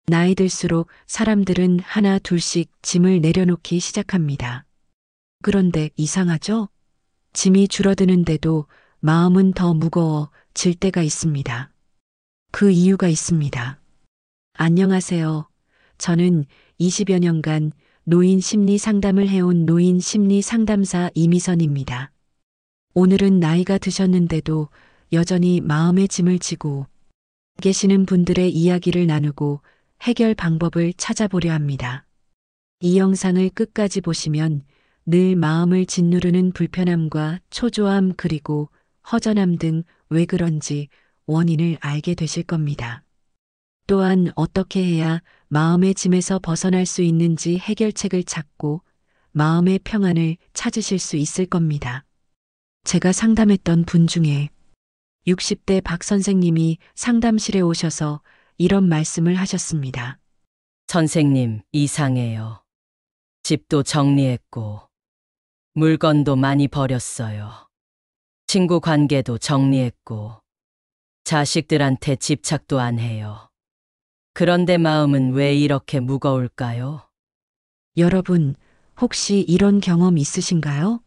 나이 들수록 사람들은 하나 둘씩 짐을 내려놓기 시작합니다. 그런데 이상하죠? 짐이 줄어드는데도 마음은 더 무거워질 때가 있습니다. 그 이유가 있습니다. 안녕하세요. 저는 20여 년간 노인 심리 상담을 해온 노인 심리 상담사 이미선입니다. 오늘은 나이가 드셨는데도 여전히 마음의 짐을 지고 계시는 분들의 이야기를 나누고 해결 방법을 찾아보려 합니다. 이 영상을 끝까지 보시면 늘 마음을 짓누르는 불편함과 초조함 그리고 허전함 등 왜 그런지 원인을 알게 되실 겁니다. 또한 어떻게 해야 마음의 짐에서 벗어날 수 있는지 해결책을 찾고 마음의 평안을 찾으실 수 있을 겁니다. 제가 상담했던 분 중에 60대 박 선생님이 상담실에 오셔서 이런 말씀을 하셨습니다. 선생님, 이상해요. 집도 정리했고, 물건도 많이 버렸어요. 친구 관계도 정리했고, 자식들한테 집착도 안 해요. 그런데 마음은 왜 이렇게 무거울까요? 여러분, 혹시 이런 경험 있으신가요?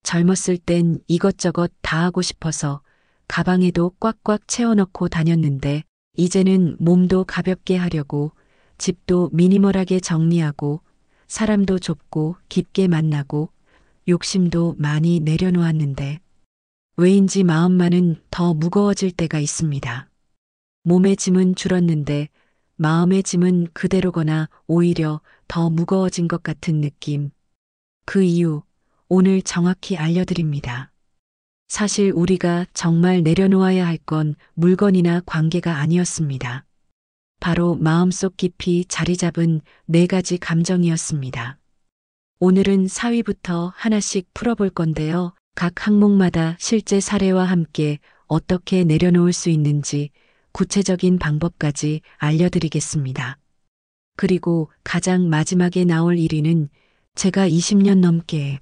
젊었을 땐 이것저것 다 하고 싶어서 가방에도 꽉꽉 채워넣고 다녔는데 이제는 몸도 가볍게 하려고 집도 미니멀하게 정리하고 사람도 좁고 깊게 만나고 욕심도 많이 내려놓았는데 왜인지 마음만은 더 무거워질 때가 있습니다. 몸의 짐은 줄었는데 마음의 짐은 그대로거나 오히려 더 무거워진 것 같은 느낌. 그 이유 오늘 정확히 알려드립니다. 사실 우리가 정말 내려놓아야 할 건 물건이나 관계가 아니었습니다. 바로 마음속 깊이 자리 잡은 4가지 감정이었습니다. 오늘은 4위부터 하나씩 풀어볼 건데요. 각 항목마다 실제 사례와 함께 어떻게 내려놓을 수 있는지 구체적인 방법까지 알려드리겠습니다. 그리고 가장 마지막에 나올 1위는 제가 20년 넘게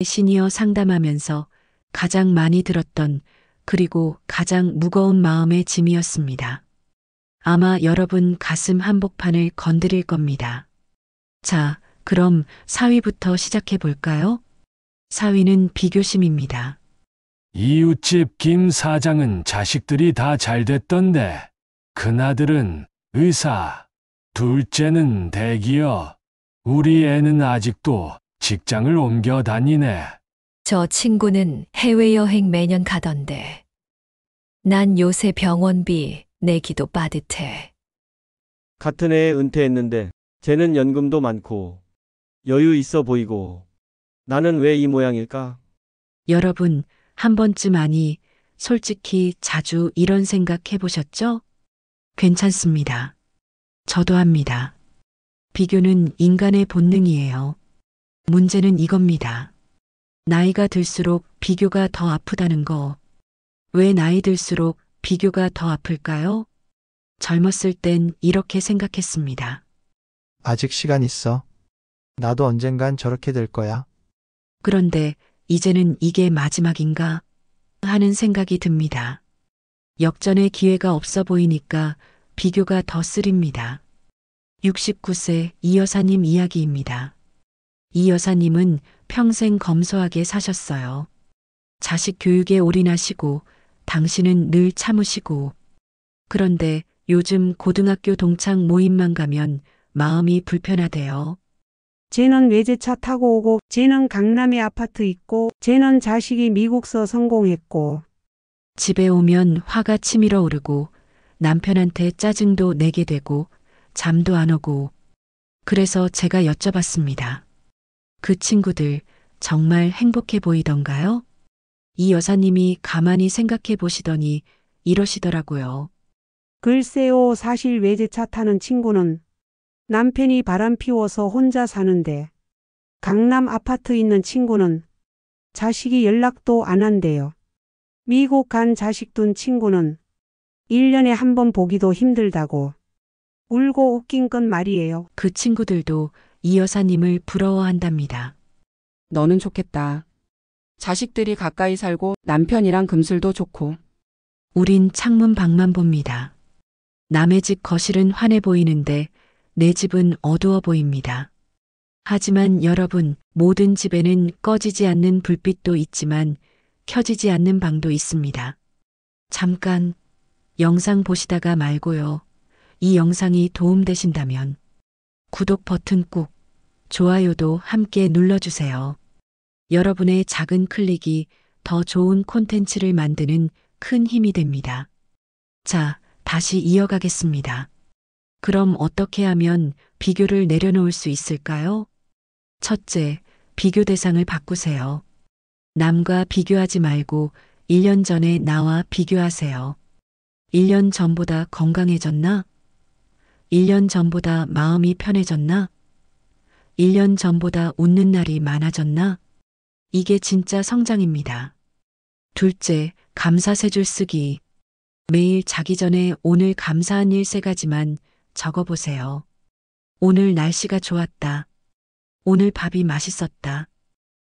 시니어 상담하면서 가장 많이 들었던 그리고 가장 무거운 마음의 짐이었습니다. 아마 여러분 가슴 한복판을 건드릴 겁니다. 자, 그럼 4위부터 시작해 볼까요? 4위는 비교심입니다. 이웃집 김 사장은 자식들이 다 잘 됐던데, 큰아들은 의사, 둘째는 대기업, 우리 애는 아직도 직장을 옮겨 다니네. 저 친구는 해외여행 매년 가던데. 난 요새 병원비 내기도 빠듯해. 같은 해에 은퇴했는데 쟤는 연금도 많고 여유 있어 보이고 나는 왜 이 모양일까? 여러분, 한 번쯤 아니, 솔직히 자주 이런 생각 해보셨죠? 괜찮습니다. 저도 합니다. 비교는 인간의 본능이에요. 문제는 이겁니다. 나이가 들수록 비교가 더 아프다는 거. 왜 나이 들수록 비교가 더 아플까요? 젊었을 땐 이렇게 생각했습니다. 아직 시간 있어. 나도 언젠간 저렇게 될 거야. 그런데 이제는 이게 마지막인가 하는 생각이 듭니다. 역전의 기회가 없어 보이니까 비교가 더 쓰립니다. 69세 이 여사님 이야기입니다. 이 여사님은 평생 검소하게 사셨어요. 자식 교육에 올인하시고 당신은 늘 참으시고 그런데 요즘 고등학교 동창 모임만 가면 마음이 불편하대요. 쟤는 외제차 타고 오고 쟤는 강남에 아파트 있고 쟤는 자식이 미국서 성공했고 집에 오면 화가 치밀어 오르고 남편한테 짜증도 내게 되고 잠도 안 오고 그래서 제가 여쭤봤습니다. 그 친구들 정말 행복해 보이던가요? 이 여사님이 가만히 생각해 보시더니 이러시더라고요. 글쎄요, 사실 외제차 타는 친구는 남편이 바람 피워서 혼자 사는데 강남 아파트 있는 친구는 자식이 연락도 안 한대요. 미국 간 자식 둔 친구는 1년에 한 번 보기도 힘들다고 울고 웃긴 건 말이에요. 그 친구들도 이 여사님을 부러워한답니다. 너는 좋겠다. 자식들이 가까이 살고 남편이랑 금슬도 좋고. 우린 창문 밖만 봅니다. 남의 집 거실은 환해 보이는데 내 집은 어두워 보입니다. 하지만 여러분, 모든 집에는 꺼지지 않는 불빛도 있지만 켜지지 않는 방도 있습니다. 잠깐 영상 보시다가 말고요. 이 영상이 도움되신다면 구독 버튼 꾹, 좋아요도 함께 눌러주세요. 여러분의 작은 클릭이 더 좋은 콘텐츠를 만드는 큰 힘이 됩니다. 자, 다시 이어가겠습니다. 그럼 어떻게 하면 비교를 내려놓을 수 있을까요? 첫째, 비교 대상을 바꾸세요. 남과 비교하지 말고 1년 전에 나와 비교하세요. 1년 전보다 건강해졌나? 1년 전보다 마음이 편해졌나? 1년 전보다 웃는 날이 많아졌나? 이게 진짜 성장입니다. 둘째, 감사 세 줄 쓰기. 매일 자기 전에 오늘 감사한 일 3가지만 적어보세요. 오늘 날씨가 좋았다. 오늘 밥이 맛있었다.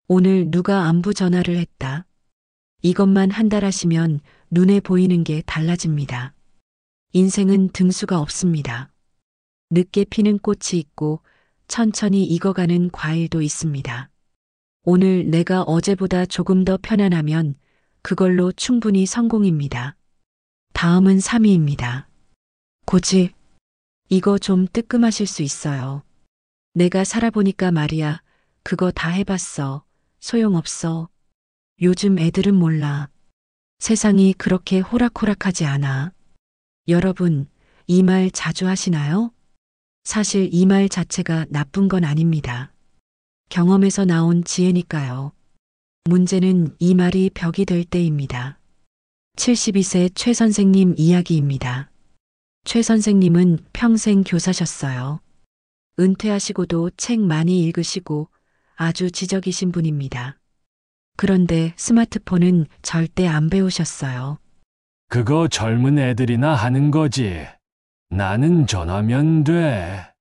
오늘 누가 안부 전화를 했다. 이것만 한 달 하시면 눈에 보이는 게 달라집니다. 인생은 등수가 없습니다. 늦게 피는 꽃이 있고 천천히 익어가는 과일도 있습니다. 오늘 내가 어제보다 조금 더 편안하면 그걸로 충분히 성공입니다. 다음은 3위입니다. 고집. 이거 좀 뜨끔하실 수 있어요. 내가 살아보니까 말이야, 그거 다 해봤어. 소용없어. 요즘 애들은 몰라. 세상이 그렇게 호락호락하지 않아. 여러분, 이 말 자주 하시나요? 사실 이 말 자체가 나쁜 건 아닙니다. 경험에서 나온 지혜니까요. 문제는 이 말이 벽이 될 때입니다. 72세 최 선생님 이야기입니다. 최 선생님은 평생 교사셨어요. 은퇴하시고도 책 많이 읽으시고 아주 지적이신 분입니다. 그런데 스마트폰은 절대 안 배우셨어요. 그거 젊은 애들이나 하는 거지. 나는 전화면 돼.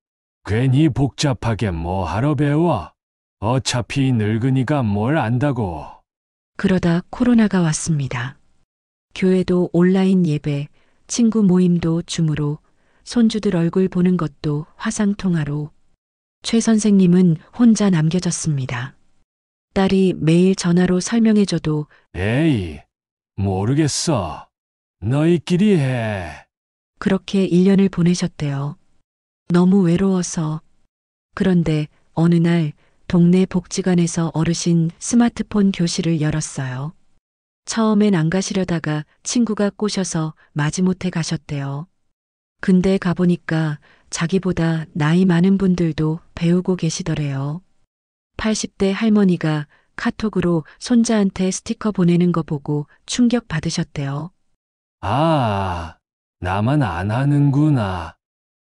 괜히 복잡하게 뭐 하러 배워. 어차피 늙으니까 뭘 안다고. 그러다 코로나가 왔습니다. 교회도 온라인 예배, 친구 모임도 줌으로, 손주들 얼굴 보는 것도 화상통화로. 최 선생님은 혼자 남겨졌습니다. 딸이 매일 전화로 설명해줘도 에이, 모르겠어. 너희끼리 해. 그렇게 1년을 보내셨대요. 너무 외로워서. 그런데 어느 날 동네 복지관에서 어르신 스마트폰 교실을 열었어요. 처음엔 안 가시려다가 친구가 꼬셔서 마지못해 가셨대요. 근데 가보니까 자기보다 나이 많은 분들도 배우고 계시더래요. 80대 할머니가 카톡으로 손자한테 스티커 보내는 거 보고 충격 받으셨대요. 아, 나만 안 하는구나.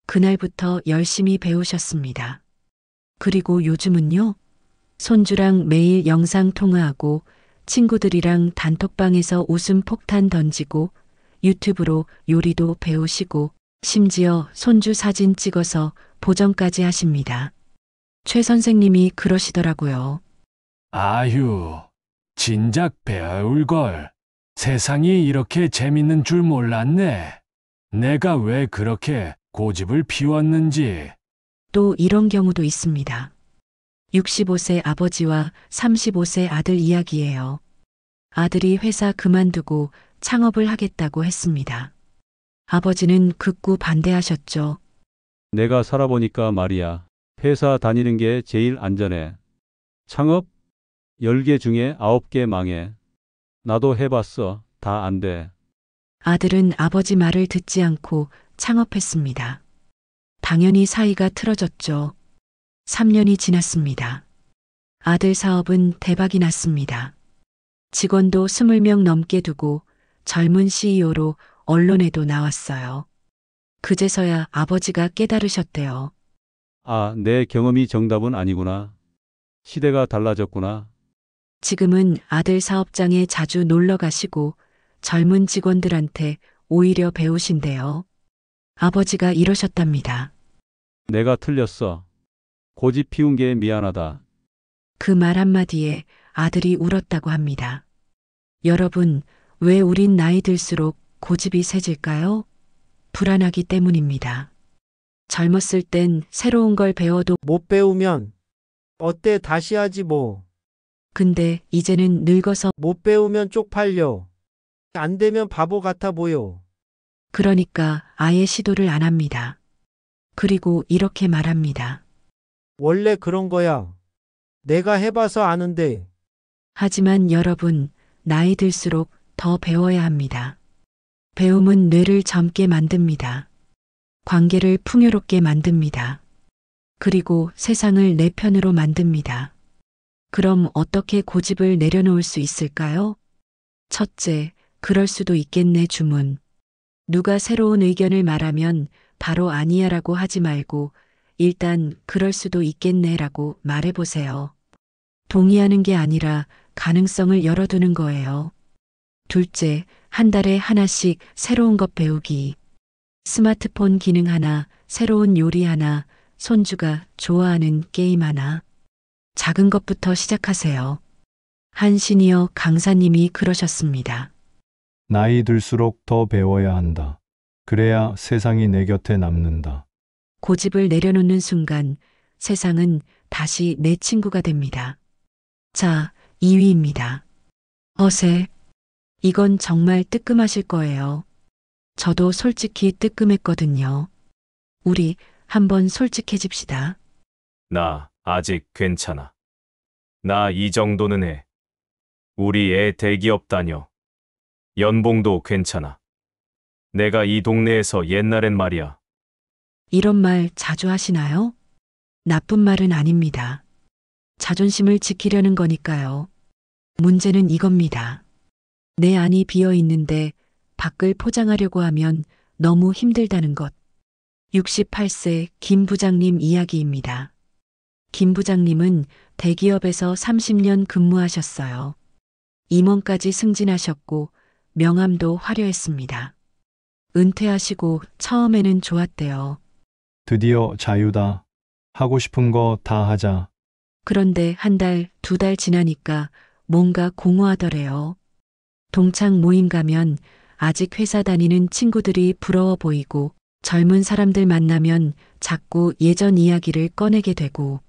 그날부터 열심히 배우셨습니다. 그리고 요즘은요, 손주랑 매일 영상 통화하고 친구들이랑 단톡방에서 웃음 폭탄 던지고 유튜브로 요리도 배우시고 심지어 손주 사진 찍어서 보정까지 하십니다. 최 선생님이 그러시더라고요. 아휴, 진작 배울 걸. 세상이 이렇게 재밌는 줄 몰랐네. 내가 왜 그렇게 고집을 피웠는지. 또 이런 경우도 있습니다. 65세 아버지와 35세 아들 이야기예요. 아들이 회사 그만두고 창업을 하겠다고 했습니다. 아버지는 극구 반대하셨죠. 내가 살아보니까 말이야. 회사 다니는 게 제일 안전해. 창업? 10개 중에 9개 망해. 나도 해봤어. 다 안 돼. 아들은 아버지 말을 듣지 않고 창업했습니다. 당연히 사이가 틀어졌죠. 3년이 지났습니다. 아들 사업은 대박이 났습니다. 직원도 20명 넘게 두고 젊은 CEO로 언론에도 나왔어요. 그제서야 아버지가 깨달으셨대요. 아, 내 경험이 정답은 아니구나. 시대가 달라졌구나. 지금은 아들 사업장에 자주 놀러 가시고 젊은 직원들한테 오히려 배우신대요. 아버지가 이러셨답니다. 내가 틀렸어. 고집 피운 게 미안하다. 그 말 한마디에 아들이 울었다고 합니다. 여러분, 왜 우린 나이 들수록 고집이 세질까요? 불안하기 때문입니다. 젊었을 땐 새로운 걸 배워도 못 배우면 어때 다시 하지 뭐. 근데 이제는 늙어서 못 배우면 쪽팔려. 안 되면 바보 같아 보여. 그러니까 아예 시도를 안 합니다. 그리고 이렇게 말합니다. 원래 그런 거야. 내가 해봐서 아는데. 하지만 여러분, 나이 들수록 더 배워야 합니다. 배움은 뇌를 젊게 만듭니다. 관계를 풍요롭게 만듭니다. 그리고 세상을 내 편으로 만듭니다. 그럼 어떻게 고집을 내려놓을 수 있을까요? 첫째, 그럴 수도 있겠네 주문. 누가 새로운 의견을 말하면 바로 아니야라고 하지 말고 일단 그럴 수도 있겠네라고 말해보세요. 동의하는 게 아니라 가능성을 열어두는 거예요. 둘째, 한 달에 하나씩 새로운 것 배우기. 스마트폰 기능 하나, 새로운 요리 하나, 손주가 좋아하는 게임 하나. 작은 것부터 시작하세요. 한 시니어 강사님이 그러셨습니다. 나이 들수록 더 배워야 한다. 그래야 세상이 내 곁에 남는다. 고집을 내려놓는 순간 세상은 다시 내 친구가 됩니다. 자, 2위입니다. 허세. 이건 정말 뜨끔하실 거예요. 저도 솔직히 뜨끔했거든요. 우리 한번 솔직해집시다. 나 아직 괜찮아. 나 이 정도는 해. 우리 애 대기업 다녀. 연봉도 괜찮아. 내가 이 동네에서 옛날엔 말이야. 이런 말 자주 하시나요? 나쁜 말은 아닙니다. 자존심을 지키려는 거니까요. 문제는 이겁니다. 내 안이 비어 있는데 밖을 포장하려고 하면 너무 힘들다는 것. 68세 김 부장님 이야기입니다. 김 부장님은 대기업에서 30년 근무하셨어요. 임원까지 승진하셨고 명함도 화려했습니다. 은퇴하시고 처음에는 좋았대요. 드디어 자유다. 하고 싶은 거 다 하자. 그런데 한 달, 두 달 지나니까 뭔가 공허하더래요. 동창 모임 가면 아직 회사 다니는 친구들이 부러워 보이고 젊은 사람들 만나면 자꾸 예전 이야기를 꺼내게 되고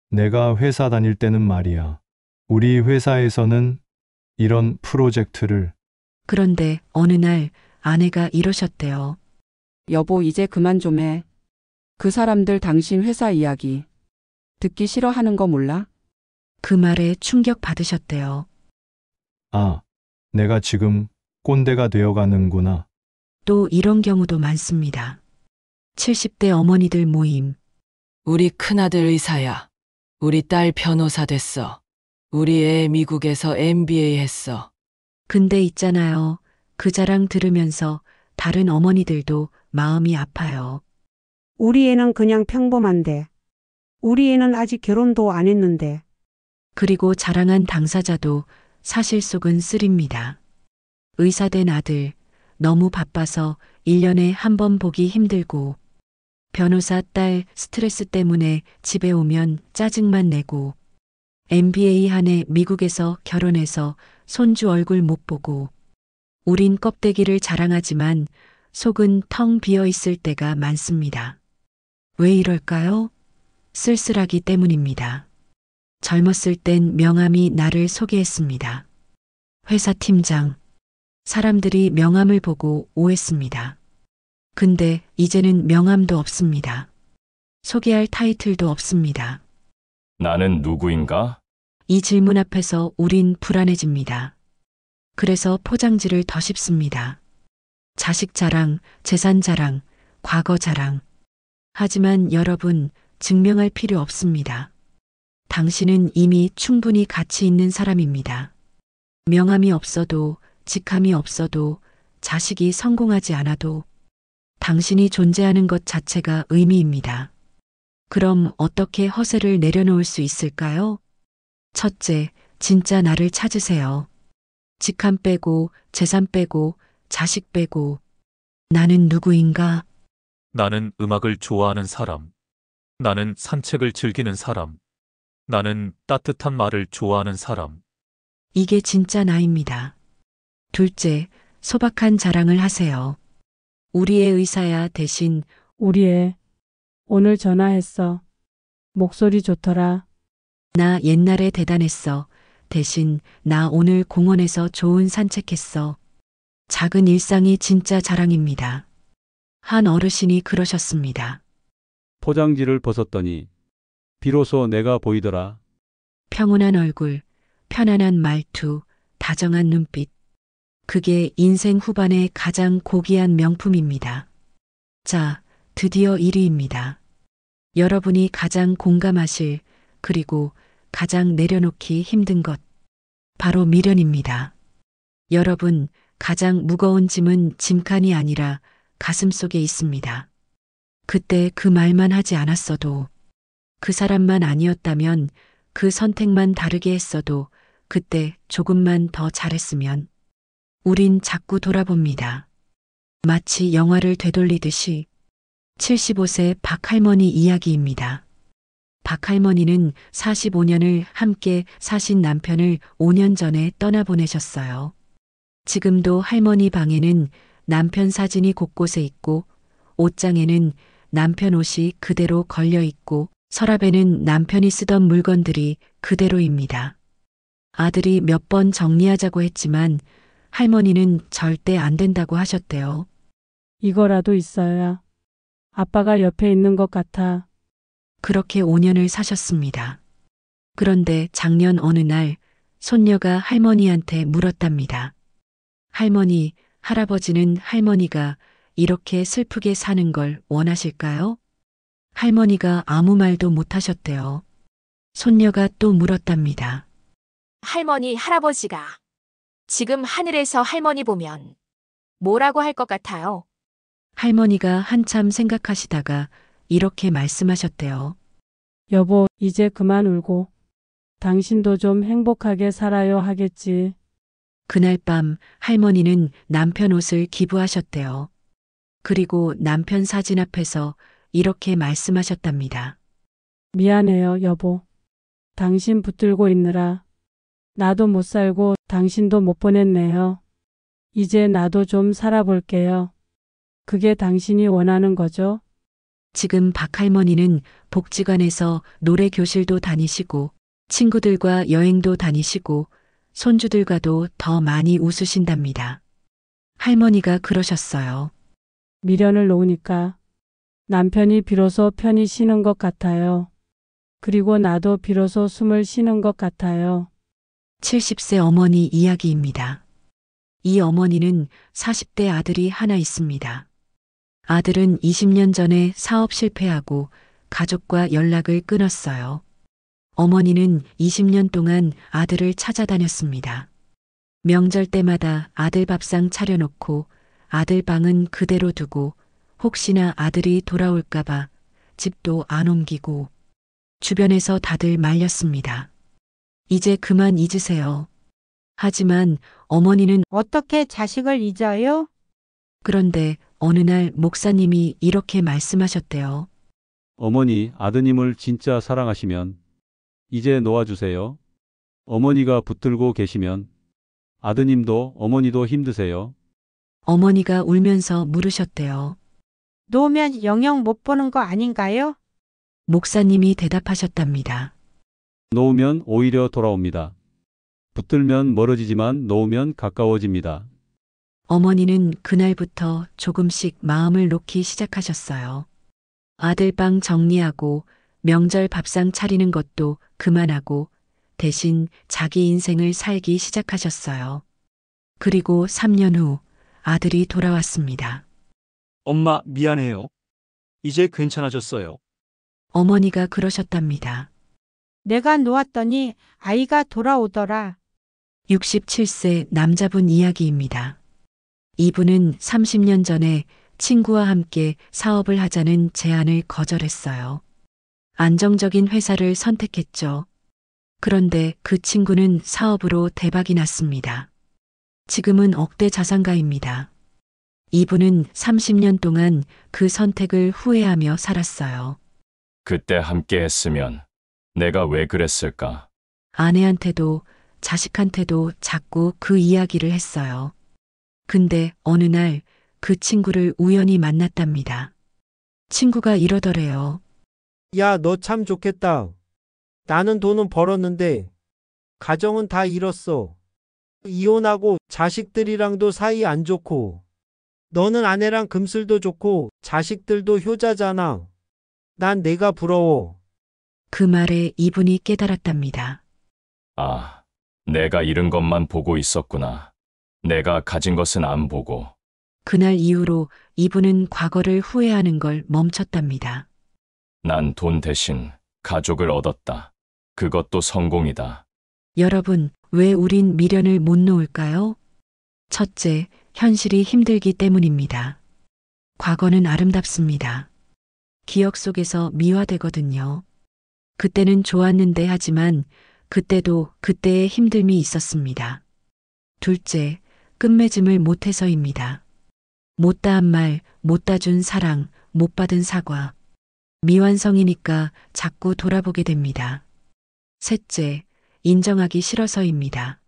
내가 회사 다닐 때는 말이야. 우리 회사에서는 이런 프로젝트를. 그런데 어느 날 아내가 이러셨대요. 여보, 이제 그만 좀 해. 그 사람들 당신 회사 이야기 듣기 싫어하는 거 몰라? 그 말에 충격 받으셨대요. 아, 내가 지금 꼰대가 되어가는구나. 또 이런 경우도 많습니다. 70대 어머니들 모임. 우리 큰아들 의사야. 우리 딸 변호사 됐어. 우리 애 미국에서 MBA 했어. 근데 있잖아요. 그 자랑 들으면서 다른 어머니들도 마음이 아파요. 우리 애는 그냥 평범한데. 우리 애는 아직 결혼도 안 했는데. 그리고 자랑한 당사자도 사실 속은 쓰립니다. 의사 된 아들, 너무 바빠서 1년에 한 번 보기 힘들고, 변호사 딸 스트레스 때문에 집에 오면 짜증만 내고, MBA 한 해 미국에서 결혼해서 손주 얼굴 못 보고, 우린 껍데기를 자랑하지만 속은 텅 비어 있을 때가 많습니다. 왜 이럴까요? 쓸쓸하기 때문입니다. 젊었을 땐 명함이 나를 소개했습니다. 회사 팀장. 사람들이 명함을 보고 오했습니다. 근데 이제는 명함도 없습니다. 소개할 타이틀도 없습니다. 나는 누구인가? 이 질문 앞에서 우린 불안해집니다. 그래서 포장지를 더 씹습니다. 자식 자랑, 재산 자랑, 과거 자랑. 하지만 여러분, 증명할 필요 없습니다. 당신은 이미 충분히 가치 있는 사람입니다. 명함이 없어도, 직함이 없어도, 자식이 성공하지 않아도 당신이 존재하는 것 자체가 의미입니다. 그럼 어떻게 허세를 내려놓을 수 있을까요? 첫째, 진짜 나를 찾으세요. 직함 빼고, 재산 빼고, 자식 빼고. 나는 누구인가? 나는 음악을 좋아하는 사람. 나는 산책을 즐기는 사람. 나는 따뜻한 말을 좋아하는 사람. 이게 진짜 나입니다. 둘째, 소박한 자랑을 하세요. 우리 애 의사야 대신 우리 애 오늘 전화했어. 목소리 좋더라. 나 옛날에 대단했어. 대신 나 오늘 공원에서 좋은 산책했어. 작은 일상이 진짜 자랑입니다. 한 어르신이 그러셨습니다. 포장지를 벗었더니 비로소 내가 보이더라. 평온한 얼굴, 편안한 말투, 다정한 눈빛. 그게 인생 후반의 가장 고귀한 명품입니다. 자, 드디어 1위입니다. 여러분이 가장 공감하실, 그리고 가장 내려놓기 힘든 것. 바로 미련입니다. 여러분, 가장 무거운 짐은 짐칸이 아니라 가슴 속에 있습니다. 그때 그 말만 하지 않았어도, 그 사람만 아니었다면, 그 선택만 다르게 했어도, 그때 조금만 더 잘했으면. 우린 자꾸 돌아봅니다. 마치 영화를 되돌리듯이 75세 박할머니 이야기입니다. 박할머니는 45년을 함께 사신 남편을 5년 전에 떠나보내셨어요. 지금도 할머니 방에는 남편 사진이 곳곳에 있고 옷장에는 남편 옷이 그대로 걸려 있고 서랍에는 남편이 쓰던 물건들이 그대로입니다. 아들이 몇 번 정리하자고 했지만 할머니는 절대 안 된다고 하셨대요. 이거라도 있어야 아빠가 옆에 있는 것 같아. 그렇게 5년을 사셨습니다. 그런데 작년 어느 날 손녀가 할머니한테 물었답니다. 할머니, 할아버지는 할머니가 이렇게 슬프게 사는 걸 원하실까요? 할머니가 아무 말도 못 하셨대요. 손녀가 또 물었답니다. 할머니, 할아버지가 지금 하늘에서 할머니 보면 뭐라고 할 것 같아요? 할머니가 한참 생각하시다가 이렇게 말씀하셨대요. 여보, 이제 그만 울고 당신도 좀 행복하게 살아요 하겠지. 그날 밤 할머니는 남편 옷을 기부하셨대요. 그리고 남편 사진 앞에서 이렇게 말씀하셨답니다. 미안해요, 여보. 당신 붙들고 있느라 나도 못 살고 당신도 못 보냈네요. 이제 나도 좀 살아볼게요. 그게 당신이 원하는 거죠? 지금 박할머니는 복지관에서 노래 교실도 다니시고 친구들과 여행도 다니시고 손주들과도 더 많이 웃으신답니다. 할머니가 그러셨어요. 미련을 놓으니까 남편이 비로소 편히 쉬는 것 같아요. 그리고 나도 비로소 숨을 쉬는 것 같아요. 70세 어머니 이야기입니다. 이 어머니는 40대 아들이 하나 있습니다. 아들은 20년 전에 사업 실패하고 가족과 연락을 끊었어요. 어머니는 20년 동안 아들을 찾아다녔습니다. 명절 때마다 아들 밥상 차려놓고 아들 방은 그대로 두고 혹시나 아들이 돌아올까봐 집도 안 옮기고 주변에서 다들 말렸습니다. 이제 그만 잊으세요. 하지만 어머니는 어떻게 자식을 잊어요? 그런데 어느 날 목사님이 이렇게 말씀하셨대요. 어머니, 아드님을 진짜 사랑하시면 이제 놓아주세요. 어머니가 붙들고 계시면 아드님도 어머니도 힘드세요. 어머니가 울면서 물으셨대요. 놓으면 영영 못 보는 거 아닌가요? 목사님이 대답하셨답니다. 놓으면 오히려 돌아옵니다. 붙들면 멀어지지만 놓으면 가까워집니다. 어머니는 그날부터 조금씩 마음을 놓기 시작하셨어요. 아들방 정리하고 명절 밥상 차리는 것도 그만하고 대신 자기 인생을 살기 시작하셨어요. 그리고 3년 후 아들이 돌아왔습니다. 엄마, 미안해요. 이제 괜찮아졌어요. 어머니가 그러셨답니다. 내가 놓았더니 아이가 돌아오더라. 67세 남자분 이야기입니다. 이분은 30년 전에 친구와 함께 사업을 하자는 제안을 거절했어요. 안정적인 회사를 선택했죠. 그런데 그 친구는 사업으로 대박이 났습니다. 지금은 억대 자산가입니다. 이분은 30년 동안 그 선택을 후회하며 살았어요. 그때 함께 했으면 내가 왜 그랬을까? 아내한테도 자식한테도 자꾸 그 이야기를 했어요. 근데 어느 날 그 친구를 우연히 만났답니다. 친구가 이러더래요. 야, 너 참 좋겠다. 나는 돈은 벌었는데 가정은 다 잃었어. 이혼하고 자식들이랑도 사이 안 좋고 너는 아내랑 금슬도 좋고 자식들도 효자잖아. 난 내가 부러워. 그 말에 이분이 깨달았답니다. 아, 내가 잃은 것만 보고 있었구나. 내가 가진 것은 안 보고. 그날 이후로 이분은 과거를 후회하는 걸 멈췄답니다. 난 돈 대신 가족을 얻었다. 그것도 성공이다. 여러분, 왜 우린 미련을 못 놓을까요? 첫째, 현실이 힘들기 때문입니다. 과거는 아름답습니다. 기억 속에서 미화되거든요. 그때는 좋았는데 하지만 그때도 그때의 힘듦이 있었습니다. 둘째, 끝맺음을 못해서입니다. 못다 한 말, 못다 준 사랑, 못 받은 사과. 미완성이니까 자꾸 돌아보게 됩니다. 셋째, 인정하기 싫어서입니다.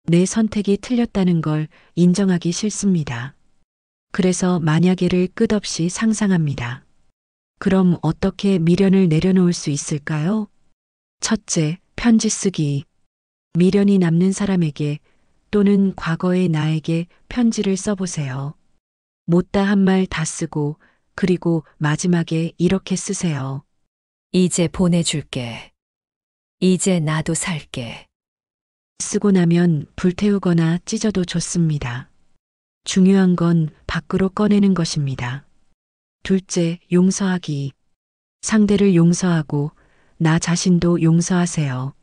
내 선택이 틀렸다는 걸 인정하기 싫습니다. 그래서 만약에를 끝없이 상상합니다. 그럼 어떻게 미련을 내려놓을 수 있을까요? 첫째, 편지 쓰기. 미련이 남는 사람에게 또는 과거의 나에게 편지를 써보세요. 못다 한 말 다 쓰고 그리고 마지막에 이렇게 쓰세요. 이제 보내줄게. 이제 나도 살게. 쓰고 나면 불태우거나 찢어도 좋습니다. 중요한 건 밖으로 꺼내는 것입니다. 둘째, 용서하기. 상대를 용서하고 나 자신도 용서하세요.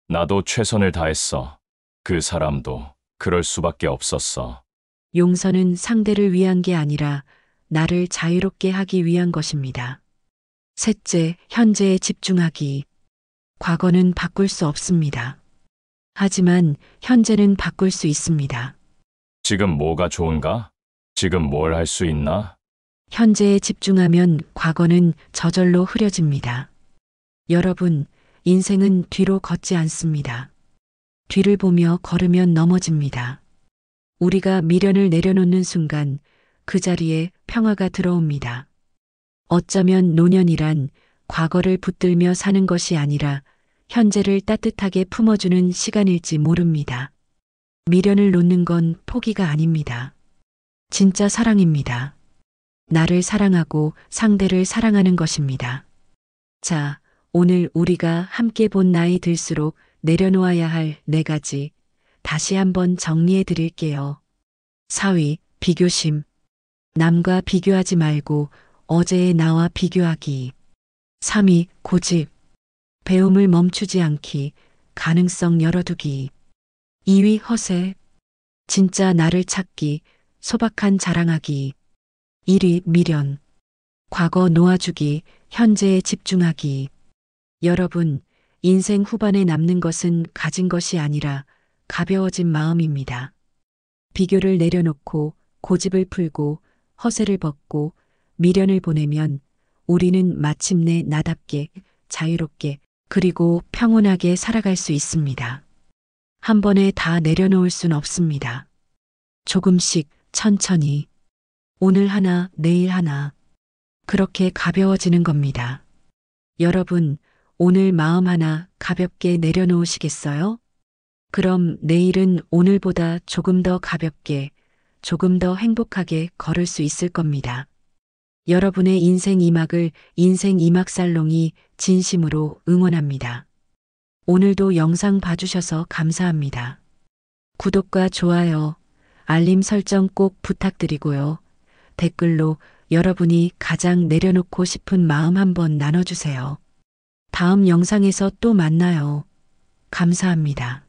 나도 최선을 다했어. 그 사람도 그럴 수밖에 없었어. 용서는 상대를 위한 게 아니라 나를 자유롭게 하기 위한 것입니다. 셋째, 현재에 집중하기. 과거는 바꿀 수 없습니다. 하지만 현재는 바꿀 수 있습니다. 지금 뭐가 좋은가? 지금 뭘 할 수 있나? 현재에 집중하면 과거는 저절로 흐려집니다. 여러분, 인생은 뒤로 걷지 않습니다. 뒤를 보며 걸으면 넘어집니다. 우리가 미련을 내려놓는 순간 그 자리에 평화가 들어옵니다. 어쩌면 노년이란 과거를 붙들며 사는 것이 아니라 현재를 따뜻하게 품어주는 시간일지 모릅니다. 미련을 놓는 건 포기가 아닙니다. 진짜 사랑입니다. 나를 사랑하고 상대를 사랑하는 것입니다. 자, 오늘 우리가 함께 본 나이 들수록 내려놓아야 할 4가지 다시 한번 정리해 드릴게요. 4위, 비교심. 남과 비교하지 말고 어제의 나와 비교하기. 3위, 고집. 배움을 멈추지 않기, 가능성 열어두기. 2위, 허세. 진짜 나를 찾기, 소박한 자랑하기. 1위, 미련. 과거 놓아주기, 현재에 집중하기. 여러분, 인생 후반에 남는 것은 가진 것이 아니라 가벼워진 마음입니다. 비교를 내려놓고 고집을 풀고 허세를 벗고 미련을 보내면 우리는 마침내 나답게 자유롭게 그리고 평온하게 살아갈 수 있습니다. 한 번에 다 내려놓을 순 없습니다. 조금씩 천천히 오늘 하나 내일 하나 그렇게 가벼워지는 겁니다. 여러분, 오늘 마음 하나 가볍게 내려놓으시겠어요? 그럼 내일은 오늘보다 조금 더 가볍게, 조금 더 행복하게 걸을 수 있을 겁니다. 여러분의 인생 2막을 인생 2막 살롱이 진심으로 응원합니다. 오늘도 영상 봐주셔서 감사합니다. 구독과 좋아요, 알림 설정 꼭 부탁드리고요. 댓글로 여러분이 가장 내려놓고 싶은 마음 한번 나눠주세요. 다음 영상에서 또 만나요. 감사합니다.